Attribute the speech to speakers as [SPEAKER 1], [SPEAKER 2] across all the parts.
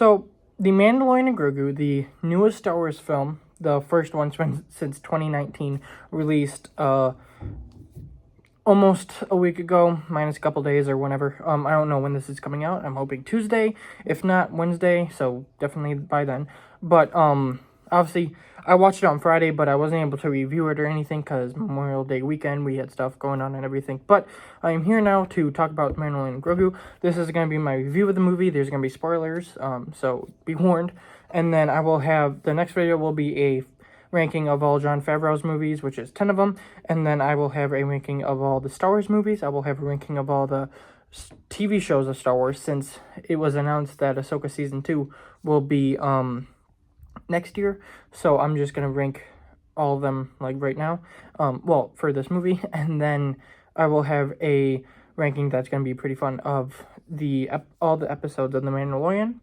[SPEAKER 1] So, The Mandalorian and Grogu, the newest Star Wars film, the first one since 2019, released almost a week ago, minus a couple days or whenever. I don't know when this is coming out. I'm hoping Tuesday, if not Wednesday, so definitely by then. But obviously, I watched it on Friday, but I wasn't able to review it or anything because Memorial Day weekend, we had stuff going on and everything. But I am here now to talk about Mandalorian and Grogu. This is going to be my review of the movie. There's going to be spoilers, so be warned. And then I will have, the next video will be a ranking of all Jon Favreau's movies, which is 10 of them. And then I will have a ranking of all the Star Wars movies. I will have a ranking of all the TV shows of Star Wars, since it was announced that Ahsoka Season 2 will be next year. So I'm just going to rank all of them like right now, well, for this movie. And then I will have a ranking that's going to be pretty fun of all the episodes of The Mandalorian,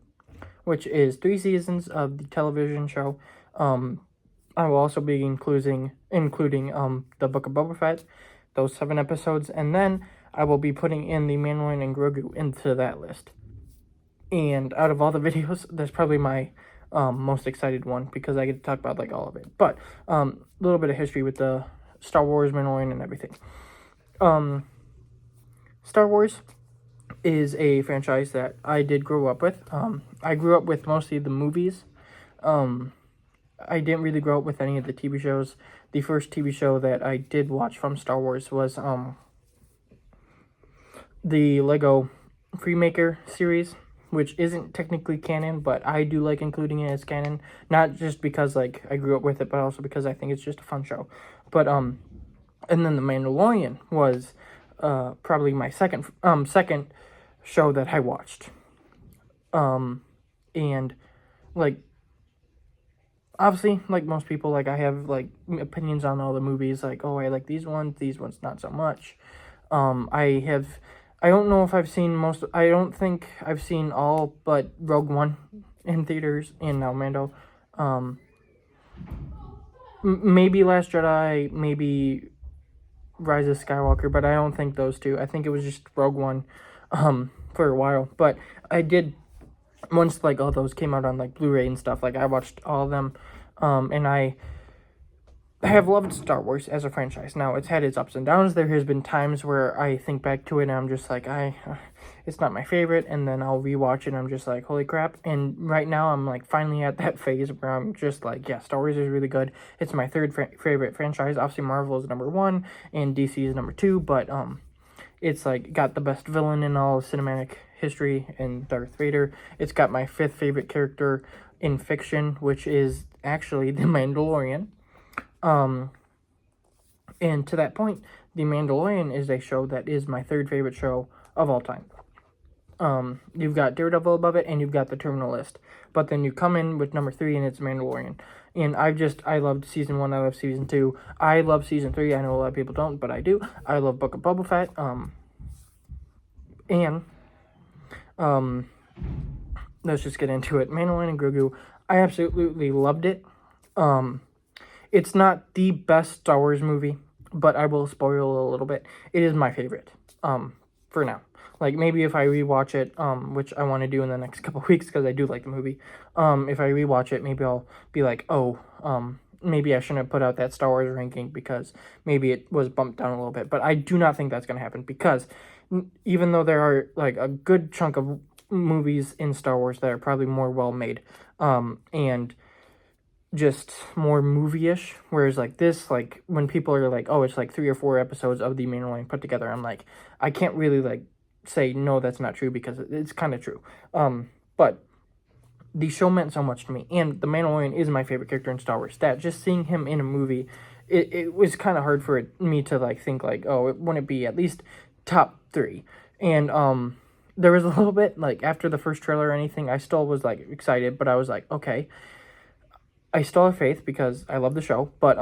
[SPEAKER 1] which is 3 seasons of the television show. I will also be including the Book of Boba Fett, those 7 episodes, and then I will be putting in the Mandalorian and Grogu into that list. And out of all the videos, that's probably my most excited one, because I get to talk about like all of it. But a little bit of history with the Star Wars, Mandalorian, and everything. Star Wars is a franchise that I did grow up with. I grew up with mostly the movies. I didn't really grow up with any of the TV shows. The first TV show that I did watch from Star Wars was the Lego Freemaker series, which isn't technically canon, but I do like including it as canon. Not just because like I grew up with it, but also because I think it's just a fun show. But and then The Mandalorian was probably my second show that I watched. And like, obviously, like most people, like I have like opinions on all the movies, like, oh, I like these ones not so much. I don't know if I've seen I don't think I've seen all but Rogue One in theaters, and now Mando. Maybe Last Jedi, maybe Rise of Skywalker, but I don't think those two. I think it was just Rogue One for a while. But I did, once like all those came out on like Blu-ray and stuff, like I watched all of them, and I have loved Star Wars as a franchise. Now, it's had its ups and downs. There has been times where I think back to it and I'm just like, it's not my favorite, and then I'll rewatch it and I'm just like, holy crap. And right now I'm like finally at that phase where I'm just like, yeah, Star Wars is really good. It's my third favorite franchise. Obviously Marvel is number 1 and DC is number 2, but it's like got the best villain in all cinematic history in Darth Vader. It's got my 5th favorite character in fiction, which is actually the Mandalorian. And to that point, The Mandalorian is a show that is my 3rd favorite show of all time. You've got Daredevil above it, and you've got The Terminal List. But then you come in with number 3, and it's Mandalorian. And I loved Season 1, I love Season 2. I love Season 3, I know a lot of people don't, but I do. I love Book of Boba Fett. Let's just get into it. Mandalorian and Grogu, I absolutely loved it. It's not the best Star Wars movie, but I will spoil a little bit. It is my favorite, for now. Like, maybe if I rewatch it, which I want to do in the next couple weeks, because I do like the movie, if I rewatch it, maybe I'll be like, oh, maybe I shouldn't have put out that Star Wars ranking, because maybe it was bumped down a little bit. But I do not think that's going to happen, because even though there are, like, a good chunk of movies in Star Wars that are probably more well-made, and just more movie-ish, whereas like this, like when people are like, oh, it's like 3 or 4 episodes of The Mandalorian put together, I'm like, I can't really like say no, that's not true, because it's kind of true. But the show meant so much to me, and The Mandalorian is my favorite character in Star Wars. That just seeing him in a movie, it was kind of hard for me to like think like, oh, it wouldn't be at least top 3. And there was a little bit like after the first trailer or anything, I still was like excited, but I was like, okay, I still have faith because I love the show, but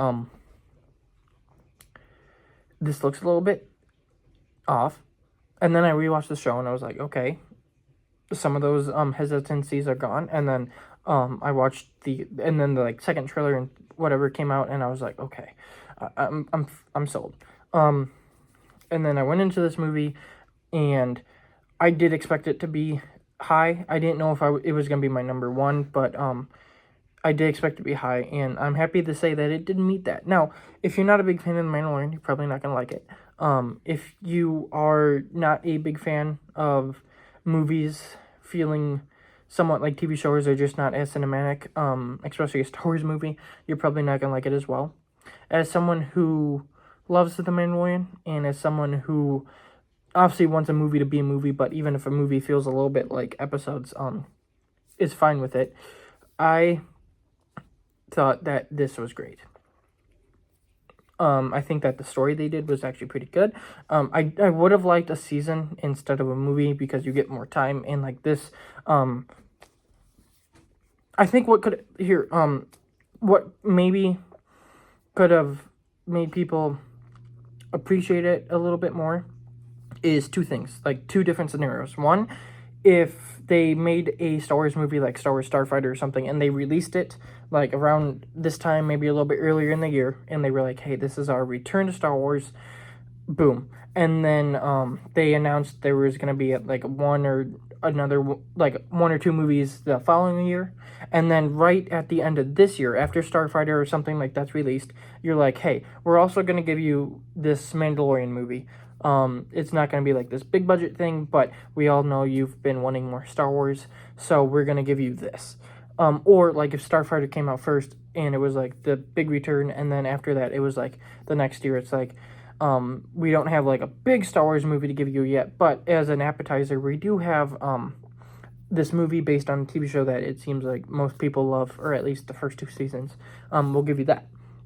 [SPEAKER 1] this looks a little bit off. And then I rewatched the show and I was like, okay, some of those hesitancies are gone. And then I watched the like second trailer and whatever came out, and I was like, okay, I'm sold. And then I went into this movie, and I did expect it to be high. I didn't know if it was going to be my number one, but I did expect it to be high, and I'm happy to say that it didn't meet that. Now, if you're not a big fan of The Mandalorian, you're probably not going to like it. If you are not a big fan of movies feeling somewhat like TV shows, are just not as cinematic, especially a Star Wars movie, you're probably not going to like it as well. As someone who loves The Mandalorian, and as someone who obviously wants a movie to be a movie, but even if a movie feels a little bit like episodes, is fine with it. I thought that this was great. I think that the story they did was actually pretty good. I would have liked a season instead of a movie because you get more time, and like this, I think what maybe could have made people appreciate it a little bit more is two things, like two different scenarios. One, if they made a Star Wars movie like Star Wars Starfighter or something, and they released it like around this time, maybe a little bit earlier in the year, and they were like, hey, this is our return to Star Wars, boom. And then they announced there was going to be like one or two movies the following year, and then right at the end of this year, after Starfighter or something like that's released, you're like, hey, we're also going to give you this Mandalorian movie. It's not going to be like this big budget thing, but we all know you've been wanting more Star Wars, so we're going to give you this. Or like if Starfighter came out first and it was like the big return, and then after that it was like the next year, it's like, we don't have like a big Star Wars movie to give you yet, but as an appetizer, we do have, this movie based on a TV show that it seems like most people love, or at least the first two seasons. We'll give you that.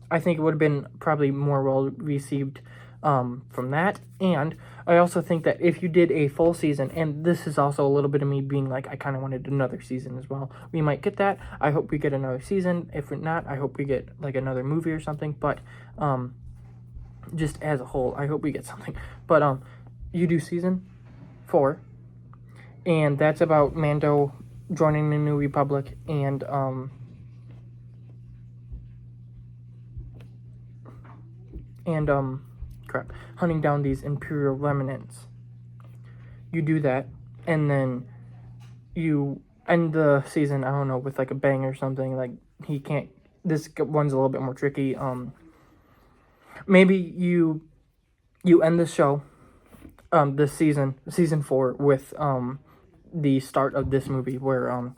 [SPEAKER 1] I think it would have been probably more well received from that. And I also think that if you did a full season, and this is also a little bit of me being like, I kind of wanted another season as well. We might get that. I hope we get another season. If not, I hope we get like another movie or something. But just as a whole, I hope we get something. But you do season 4, and that's about Mando joining the New Republic and hunting down these Imperial remnants. You do that, and then you end the season, I don't know, with like a bang or something. Like, he can't, this one's a little bit more tricky. Maybe you end the show, this season 4, with the start of this movie where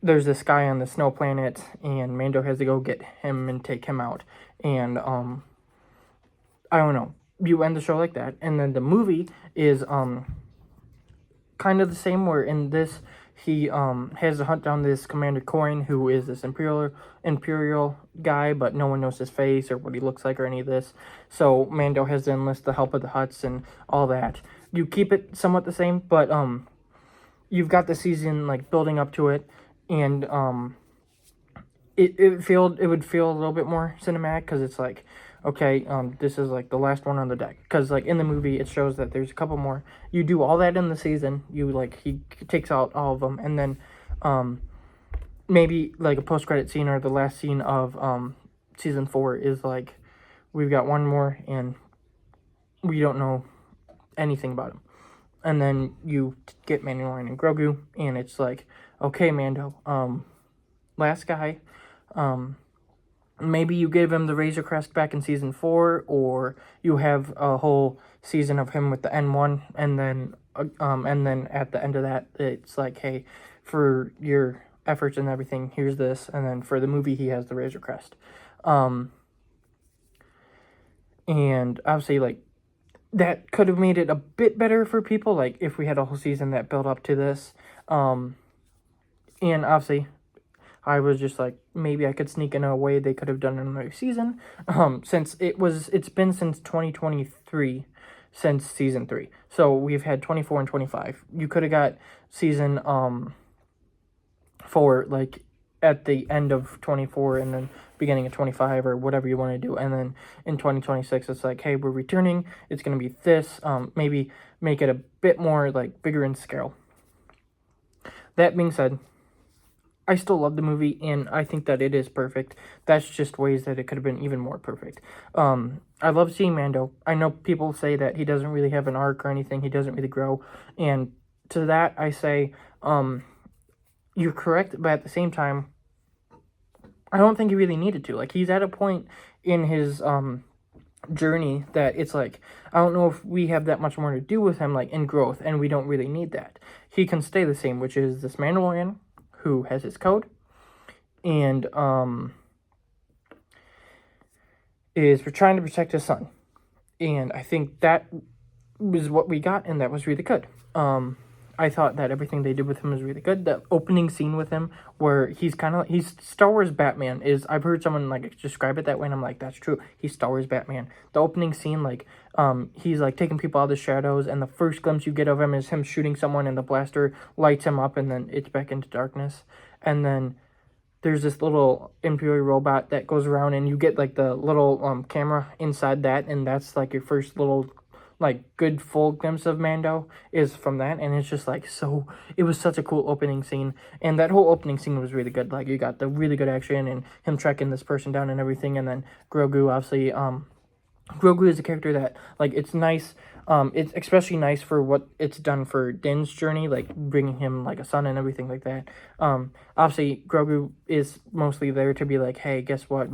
[SPEAKER 1] there's this guy on the snow planet, and Mando has to go get him and take him out, and I don't know, you end the show like that. And then the movie is kind of the same, where in this he has to hunt down this Commander Coin, who is this imperial guy, but no one knows his face or what he looks like or any of this. So Mando has to enlist the help of the Hutts and all that. You keep it somewhat the same, but you've got the season like building up to it, and it would feel a little bit more cinematic, because it's like, okay, this is like the last one on the deck. Because like in the movie, it shows that there's a couple more. You do all that in the season. He takes out all of them, and then maybe like a post-credit scene or the last scene of season 4 is like, we've got one more, and we don't know anything about him. And then you get Mandalorian and Grogu, and it's like, okay, Mando, last guy, maybe you give him the Razor Crest back in season 4, or you have a whole season of him with the N1, and then at the end of that, it's like, hey, for your efforts and everything, here's this, and then for the movie, he has the Razor Crest. And obviously, like, that could have made it a bit better for people, like, if we had a whole season that built up to this. And obviously, I was just like, maybe I could sneak in a way they could have done another season, since it's been since 2023, since season 3. So we've had 24 and 25. You could have got season 4, like, at the end of 24 and then beginning of 25, or whatever you want to do. And then in 2026, it's like, hey, we're returning. It's going to be this. Maybe make it a bit more, like, bigger in scale. That being said, I still love the movie, and I think that it is perfect. That's just ways that it could have been even more perfect. I love seeing Mando. I know people say that he doesn't really have an arc or anything. He doesn't really grow, and to that, I say, you're correct, but at the same time, I don't think he really needed to. Like, he's at a point in his journey that it's like, I don't know if we have that much more to do with him, like, in growth, and we don't really need that. He can stay the same, which is this Mandalorian who has his code and is trying to protect his son. And I think that was what we got, and that was really good. I thought that everything they did with him was really good. The opening scene with him, where he's kind of, he's Star Wars Batman, is, I've heard someone, like, describe it that way, and I'm like, that's true. He's Star Wars Batman. The opening scene, like, he's, like, taking people out of the shadows, and the first glimpse you get of him is him shooting someone, and the blaster lights him up, and then it's back into darkness. And then there's this little Imperial robot that goes around, and you get, like, the little camera inside that, and that's, like, your first little, like, good full glimpse of Mando is from that. And it's just, like, so, it was such a cool opening scene, and that whole opening scene was really good. Like, you got the really good action and him tracking this person down and everything. And then Grogu, obviously, Grogu is a character that, like, it's nice, it's especially nice for what it's done for Din's journey, like, bringing him, like, a son and everything like that. Obviously, Grogu is mostly there to be like, hey, guess what,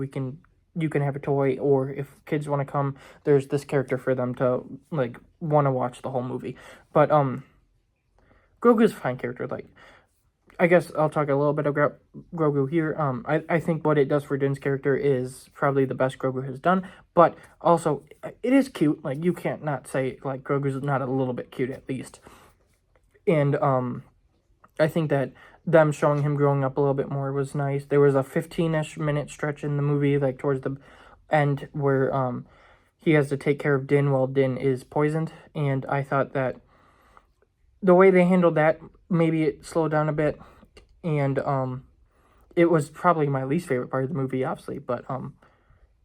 [SPEAKER 1] you can have a toy, or if kids want to come, there's this character for them to, like, want to watch the whole movie. But, Grogu is a fine character. Like, I guess I'll talk a little bit about Grogu here. I think what it does for Din's character is probably the best Grogu has done, but also, it is cute. Like, you can't not say, like, Grogu's not a little bit cute, at least. And, I think that them showing him growing up a little bit more was nice. There was a 15-ish minute stretch in the movie, like, towards the end, where, he has to take care of Din while Din is poisoned, and I thought that the way they handled that, maybe it slowed down a bit, and, it was probably my least favorite part of the movie, obviously, but,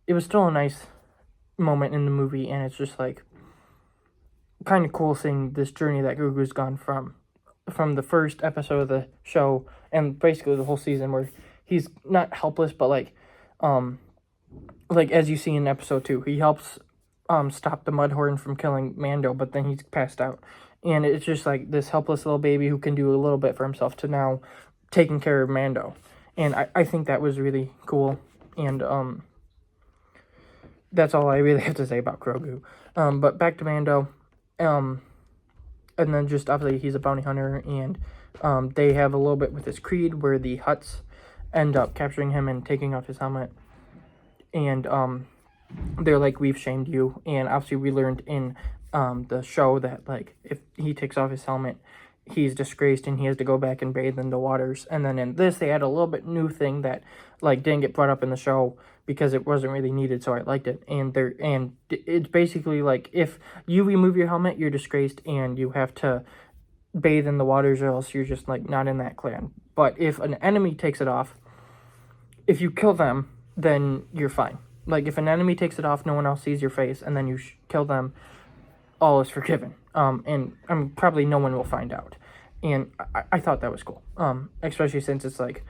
[SPEAKER 1] it was still a nice moment in the movie, and it's just, like, kind of cool seeing this journey that Grogu's gone from the first episode of the show, and basically the whole season, where he's not helpless, but, like, as you see in episode 2, he helps, stop the Mudhorn from killing Mando, but then he's passed out. And it's just, like, this helpless little baby who can do a little bit for himself to now taking care of Mando. And I think that was really cool. And, that's all I really have to say about Grogu. But back to Mando. And then just, obviously, he's a bounty hunter, and, they have a little bit with his creed, where the Hutts end up capturing him and taking off his helmet. And, they're like, we've shamed you. And obviously we learned in the show that, like, if he takes off his helmet, he's disgraced and he has to go back and bathe in the waters. And then in this, they had a little bit new thing that, like, didn't get brought up in the show because it wasn't really needed, so I liked it. And it's basically like, if you remove your helmet, you're disgraced and you have to bathe in the waters, or else you're just, like, not in that clan. But if an enemy takes it off, if you kill them, then you're fine. Like, if an enemy takes it off, no one else sees your face, and then you kill them, all is forgiven. And probably no one will find out. And I thought that was cool. Especially since it's like,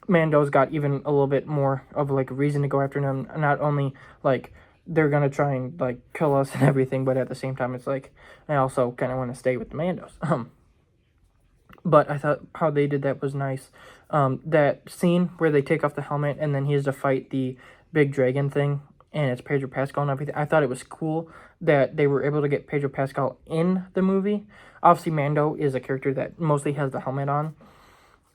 [SPEAKER 1] Mando's got even a little bit more of, like, a reason to go after them. Not only, like, they're gonna try and, like, kill us and everything, but at the same time, it's like, I also kind of want to stay with the Mandos. But I thought how they did that was nice. That scene where they take off the helmet and then he has to fight the big dragon thing, and it's Pedro Pascal and everything. I thought it was cool that they were able to get Pedro Pascal in the movie. Obviously, Mando is a character that mostly has the helmet on.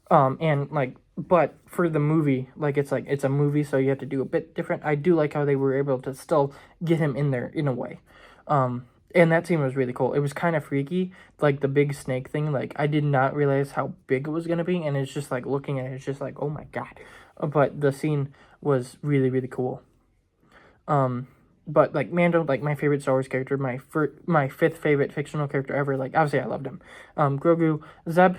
[SPEAKER 1] And, like, but for the movie, like, it's a movie, so you have to do a bit different. I do like how they were able to still get him in there in a way. And that scene was really cool. It was kind of freaky, like, the big snake thing. Like, I did not realize how big it was going to be, and it's just, like, looking at it, it's just like, oh my god. But the scene was really, really cool. But, like, Mando, like, my favorite Star Wars character, my fifth favorite fictional character ever. Like, obviously I loved him. Grogu, Zeb,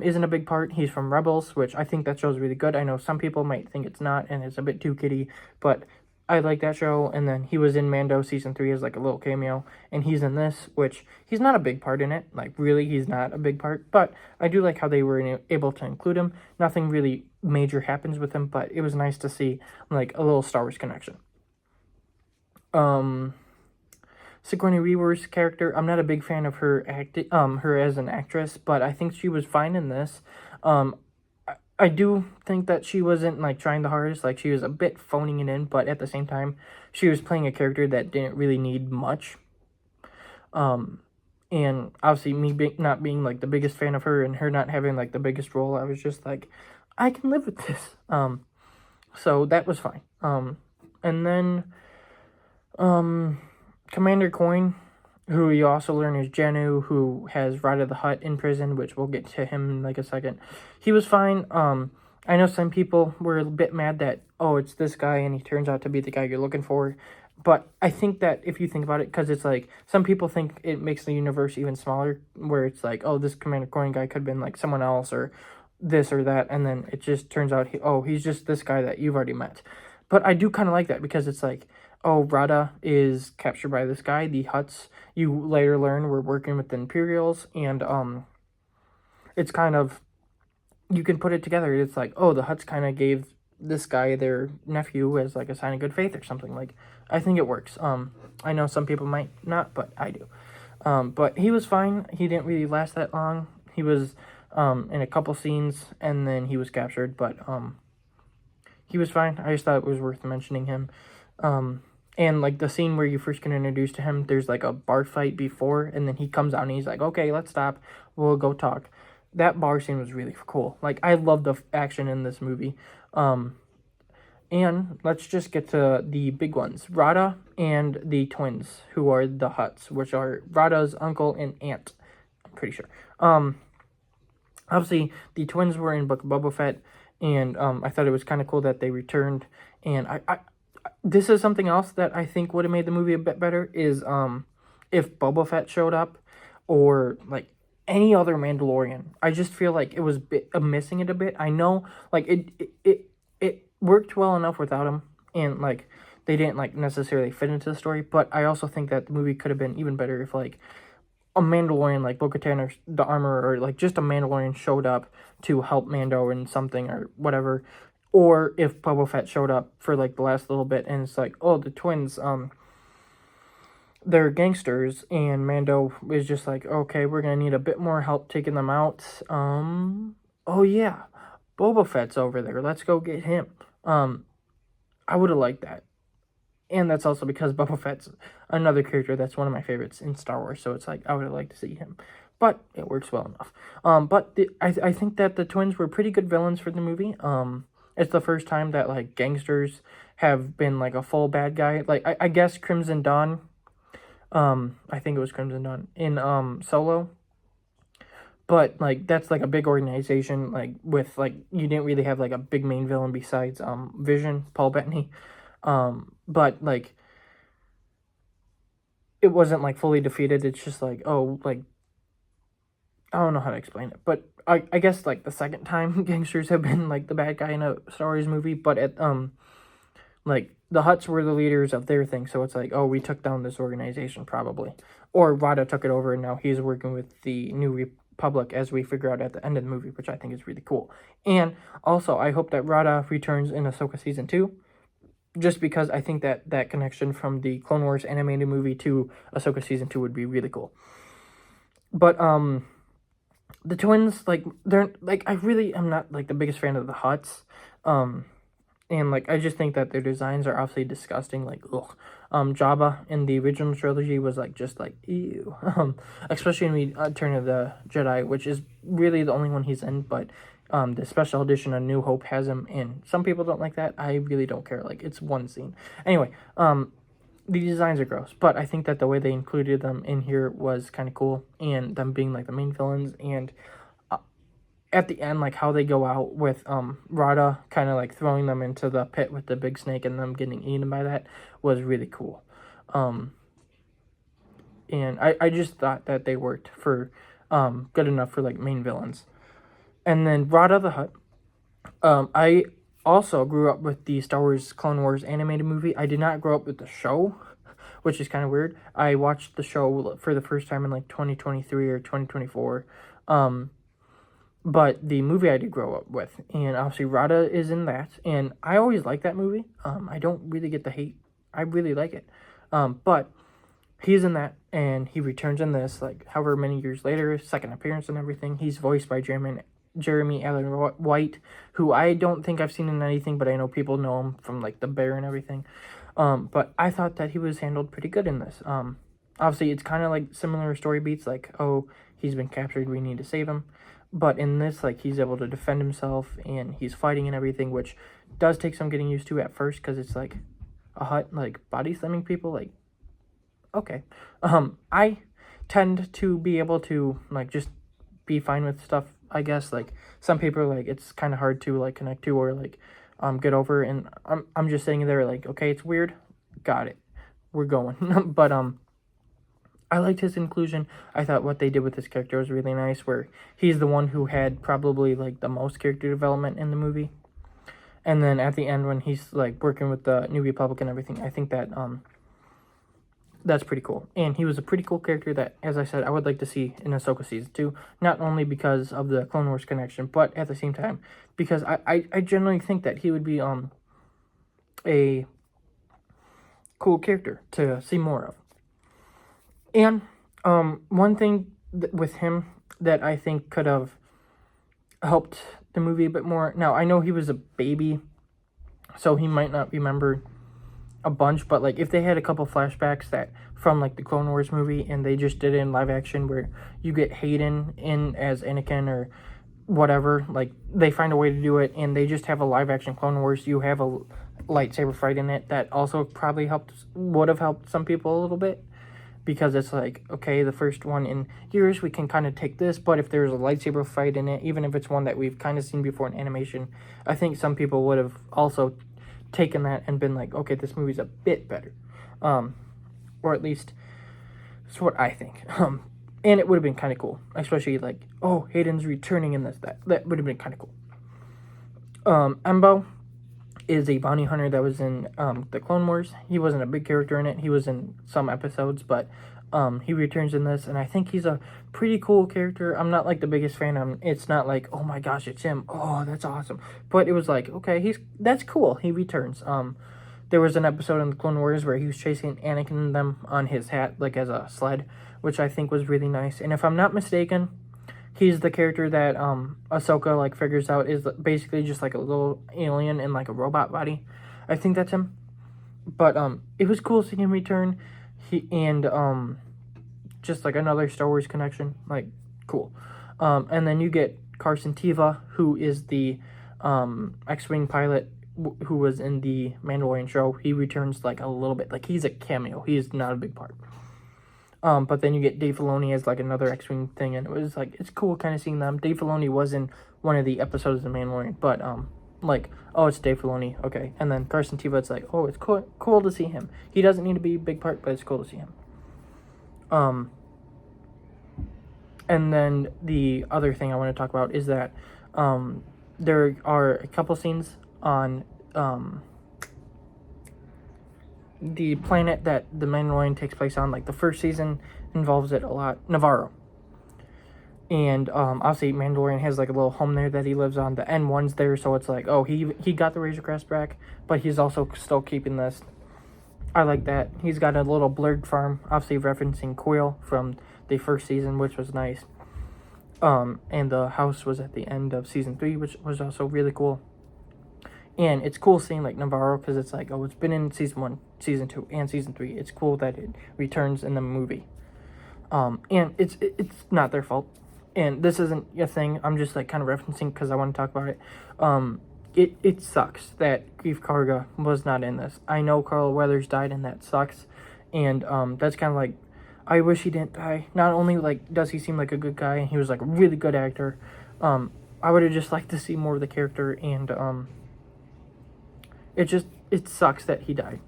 [SPEAKER 1] isn't a big part. He's from Rebels, which I think that show's really good. I know some people might think it's not, and it's a bit too kiddie, but I like that show. And then he was in Mando Season 3 as, like, a little cameo, and he's in this, which he's not a big part in it. Like, really, he's not a big part, but I do like how they were able to include him. Nothing really major happens with him, but it was nice to see, like, a little Star Wars connection. Sigourney Weaver's character, I'm not a big fan of her as an actress, but I think she was fine in this. I do think that she wasn't like trying the hardest, like she was a bit phoning it in, but at the same time, she was playing a character that didn't really need much. And obviously not being like the biggest fan of her and her not having like the biggest role, I was just like, I can live with this. So that was fine. And then Commander Coin, who you also learn is Janu, who has Rada the Hutt in prison, which we'll get to him in like a second. He was fine. I know some people were a bit mad that, oh, it's this guy and he turns out to be the guy you're looking for. But I think that if you think about it, because it's like, some people think it makes the universe even smaller, where it's like, oh, this Commander Coin guy could have been like someone else or this or that, and then it just turns out, he's just this guy that you've already met. But I do kind of like that, because it's like, oh, Rada is captured by this guy. The Hutts, you later learn, were working with the Imperials, and it's kind of, you can put it together. It's like, oh, the Hutts kind of gave this guy their nephew as like a sign of good faith or something. Like, I think it works. I know some people might not, but I do. But he was fine. He didn't really last that long. He was in a couple scenes, and then he was captured, but he was fine. I just thought it was worth mentioning him. And like the scene where you first get introduced to him, there's like a bar fight before, and then he comes out and he's like, okay, let's stop. We'll go talk. That bar scene was really cool. Like, I love the action in this movie. And let's just get to the big ones. Rada and the twins, who are the Hutts, which are Rada's uncle and aunt. I'm pretty sure. Obviously, the twins were in Book of Boba Fett, and I thought it was kind of cool that they returned. And I this is something else that I think would have made the movie a bit better, is if Boba Fett showed up, or like any other Mandalorian. I just feel like it was missing it a bit. I know, like, it worked well enough without him, and like they didn't like necessarily fit into the story, but I also think that the movie could have been even better if like a Mandalorian like Bo-Katan or the Armor, or like just a Mandalorian showed up to help Mando in something or whatever, or if Boba Fett showed up for like the last little bit and it's like, oh, the twins, they're gangsters, and Mando is just like, okay, we're gonna need a bit more help taking them out. Oh yeah, Boba Fett's over there. Let's go get him. I would have liked that. And that's also because Boba Fett's another character that's one of my favorites in Star Wars, so it's like, I would have liked to see him. But it works well enough. I think that the twins were pretty good villains for the movie. It's the first time that, like, gangsters have been, like, a full bad guy. Like, I guess Crimson Dawn, I think it was Crimson Dawn, in, Solo. But, like, that's, like, a big organization, like, with, like, you didn't really have, like, a big main villain besides, Vision, Paul Bettany. But, like, it wasn't, like, fully defeated. It's just, like, oh, like, I don't know how to explain it. But I guess, like, the second time gangsters have been, like, the bad guy in a Star Wars movie. But, like, the Hutts were the leaders of their thing. So it's like, oh, we took down this organization, probably. Or Rada took it over, and now he's working with the New Republic, as we figure out at the end of the movie, which I think is really cool. And also, I hope that Rada returns in Ahsoka Season 2. Just because I think that that connection from the Clone Wars animated movie to Ahsoka Season 2 would be really cool. But, the twins, like, they're, like, I really am not, like, the biggest fan of the Hutts. And, like, I just think that their designs are obviously disgusting, like, ugh. Jabba in the original trilogy was, like, just, like, ew. Especially in Return of the Jedi, which is really the only one he's in, but the special edition of New Hope has him in. Some people don't like that. I really don't care. Like, it's one scene. Anyway, the designs are gross, but I think that the way they included them in here was kind of cool, and them being, like, the main villains, and at the end, like, how they go out with Rada kind of, like, throwing them into the pit with the big snake and them getting eaten by that was really cool. And I just thought that they worked for good enough for, like, main villains. And then Rada the Hutt. I also grew up with the Star Wars Clone Wars animated movie. I did not grow up with the show, which is kind of weird. I watched the show for the first time in, like, 2023 or 2024. But the movie I did grow up with, and obviously Rada is in that, and I always like that movie. I don't really get the hate. I really like it. But he's in that, and he returns in this, like, however many years later, second appearance and everything. He's voiced by Jeremy Allen White, who I don't think I've seen in anything, but I know people know him from, like, The Bear and everything. But I thought that he was handled pretty good in this. Obviously, it's kind of like similar story beats, like, oh, he's been captured, we need to save him. But in this, like, he's able to defend himself, and he's fighting and everything, which does take some getting used to at first, because it's, like, a hut, like, body slamming people, like, okay. I tend to be able to, like, just be fine with stuff, I guess. Like, some people, like, it's kind of hard to, like, connect to or, like, get over, and I'm just sitting there, like, okay, it's weird, got it, we're going. But, I liked his inclusion. I thought what they did with his character was really nice, where he's the one who had probably, like, the most character development in the movie. And then at the end, when he's, like, working with the New Republic and everything, I think that, that's pretty cool. And he was a pretty cool character that, as I said, I would like to see in Ahsoka Season 2, not only because of the Clone Wars connection, but at the same time, because I generally think that he would be, a cool character to see more of. And one thing with him that I think could have helped the movie a bit more. Now, I know he was a baby, so he might not remember a bunch, but, like, if they had a couple flashbacks that from, like, the Clone Wars movie, and they just did it in live action where you get Hayden in as Anakin or whatever, like, they find a way to do it, and they just have a live action Clone Wars, you have a lightsaber fight in it, that also probably would have helped some people a little bit. Because it's like, okay, the first one in years, we can kind of take this, but if there's a lightsaber fight in it, even if it's one that we've kind of seen before in animation, I think some people would have also taken that and been like, okay, this movie's a bit better. Or at least, that's what I think. And it would have been kind of cool, especially like, oh, Hayden's returning in this, that would have been kind of cool. Embo is a bounty hunter that was in the Clone Wars. He wasn't a big character in it. He was in some episodes, but he returns in this, and I think he's a pretty cool character. I'm not, like, the biggest fan. It's not like, oh my gosh, it's him. Oh, that's awesome. But it was like, okay, that's cool. He returns. There was an episode in the Clone Wars where he was chasing Anakin and them on his hat, like, as a sled, which I think was really nice. And if I'm not mistaken, he's the character that Ahsoka, like, figures out is basically just, like, a little alien in, like, a robot body. I think that's him. But it was cool seeing him return. Just, like, another Star Wars connection. Like, cool. And then you get Carson Teva, who is the X-Wing pilot who was in the Mandalorian show. He returns, like, a little bit. Like, he's a cameo. He's not a big part. But then you get Dave Filoni as, like, another X-Wing thing, and it was, like, it's cool kind of seeing them. Dave Filoni was in one of the episodes of The Mandalorian, but, like, oh, it's Dave Filoni, okay. And then Carson Teva, it's like, oh, it's cool to see him. He doesn't need to be a big part, but it's cool to see him. And then the other thing I want to talk about is that, there are a couple scenes on, the planet that the Mandalorian takes place on. Like, the first season involves it a lot, Navarro. And obviously Mandalorian has, like, a little home there that he lives on. The N1's there, so it's like, oh, he got the Razor Crest back, but he's also still keeping this. I like that. He's got a little blurred farm, obviously referencing Quill from the first season, which was nice. And the house was at the end of season 3, which was also really cool. And it's cool seeing, like, Navarro, because it's like, oh, it's been in season 1, season 2, and season 3. It's cool that it returns in the movie. And it's not their fault. And this isn't a thing. I'm just, like, kind of referencing because I want to talk about it. It sucks that Greef Karga was not in this. I know Carl Weathers died, and that sucks. And that's kind of like, I wish he didn't die. Not only, like, does he seem like a good guy, and he was, like, a really good actor, I would have just liked to see more of the character, and it sucks that he died.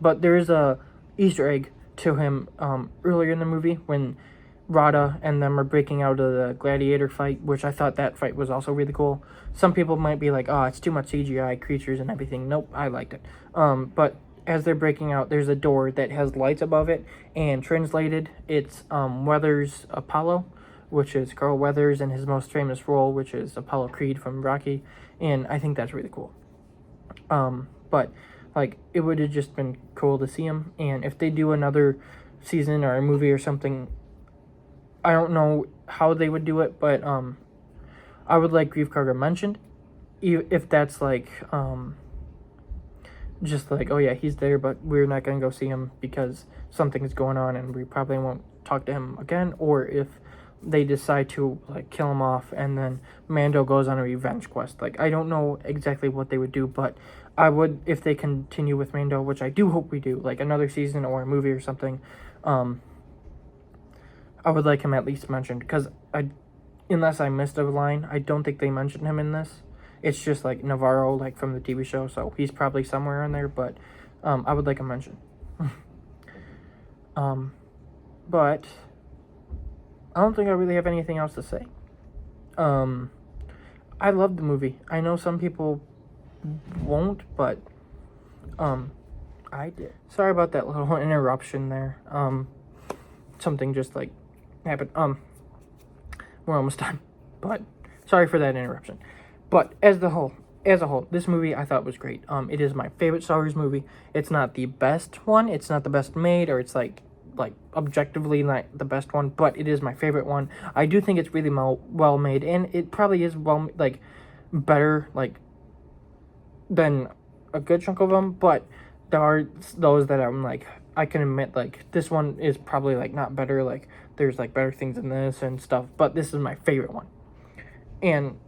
[SPEAKER 1] But there is a Easter egg to him earlier in the movie when Rada and them are breaking out of the gladiator fight, which I thought that fight was also really cool. Some people might be like, oh, it's too much CGI, creatures and everything. Nope, I liked it. But as they're breaking out, there's a door that has lights above it, and translated, it's Weathers' Apollo, which is Carl Weathers in his most famous role, which is Apollo Creed from Rocky, and I think that's really cool. But like, it would have just been cool to see him. And if they do another season or a movie or something, I don't know how they would do it, but I would like Grief Karga mentioned, if that's like just like, oh yeah, he's there, but we're not gonna go see him because something is going on and we probably won't talk to him again. Or if they decide to like kill him off and then Mando goes on a revenge quest. Like, I don't know exactly what they would do, but I would, if they continue with Mando, which I do hope we do, like another season or a movie or something, I would like him at least mentioned, because unless I missed a line, I don't think they mentioned him in this. It's just like Navarro, like from the TV show, so he's probably somewhere in there, but I would like him mentioned. But I don't think I really have anything else to say. I love the movie. I know some people won't, but I did. Sorry about that little interruption there. Something just like happened. We're almost done, but sorry for that interruption. But as a whole, this movie I thought was great. It is my favorite Star Wars movie. It's not the best one. It's not the best made, or it's like objectively not the best one, but it is my favorite one. I do think it's really well made, and it probably is better than a good chunk of them. But there are those that I'm like, I can admit, like, this one is probably like not better. Like, there's like better things in this and stuff, but this is my favorite one. And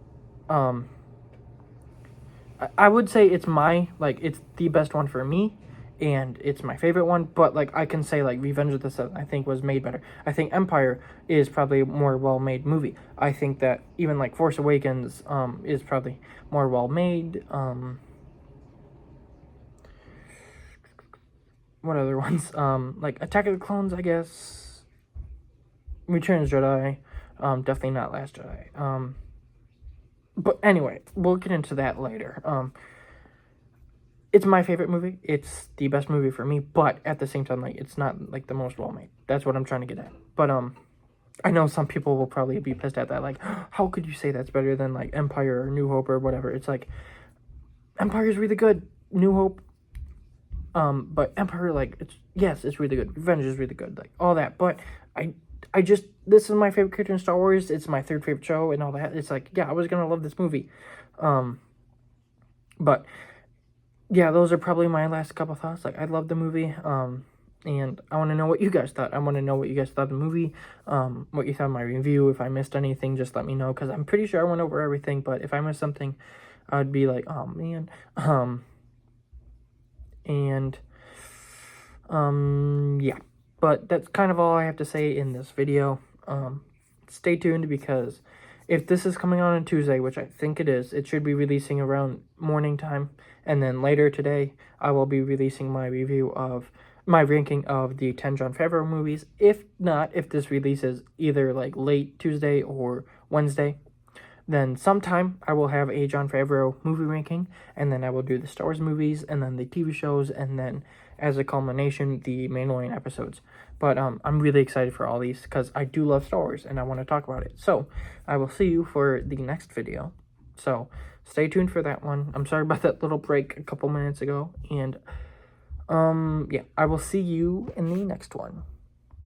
[SPEAKER 1] I would say it's it's the best one for me, and it's my favorite one. But like, I can say like Revenge of the Sith, I think, was made better. I think Empire is probably a more well-made movie. I think that even like Force Awakens is probably more well-made. What other ones? Like Attack of the Clones, I guess. Return of the Jedi. Definitely not Last Jedi. But anyway, we'll get into that later. It's my favorite movie. It's the best movie for me, but at the same time, like, it's not like the most well made. That's what I'm trying to get at. But I know some people will probably be pissed at that. Like, how could you say that's better than like Empire or New Hope or whatever? It's like, Empire is really good. New Hope, but Empire, like, it's really good. Revenge is really good. Like, all that. But this is my favorite character in Star Wars. It's my third favorite show and all that. It's like, yeah, I was gonna love this movie. But yeah, those are probably my last couple thoughts. Like, I love the movie. And I want to know what you guys thought. I want to know what you guys thought of the movie. What you thought of my review. If I missed anything, just let me know, because I'm pretty sure I went over everything. But if I missed something, I'd be like, oh man. Yeah. But that's kind of all I have to say in this video. Stay tuned, because if this is coming out on Tuesday, which I think it is, it should be releasing around morning time. And then later today, I will be releasing my ranking of the 10 Jon Favreau movies. If not, if this releases either like late Tuesday or Wednesday, then sometime I will have a Jon Favreau movie ranking, and then I will do the Star Wars movies, and then the TV shows, and then as a culmination, the Mandalorian episodes. But I'm really excited for all these, because I do love Star Wars, and I want to talk about it. So I will see you for the next video. So stay tuned for that one. I'm sorry about that little break a couple minutes ago. And yeah, I will see you in the next one.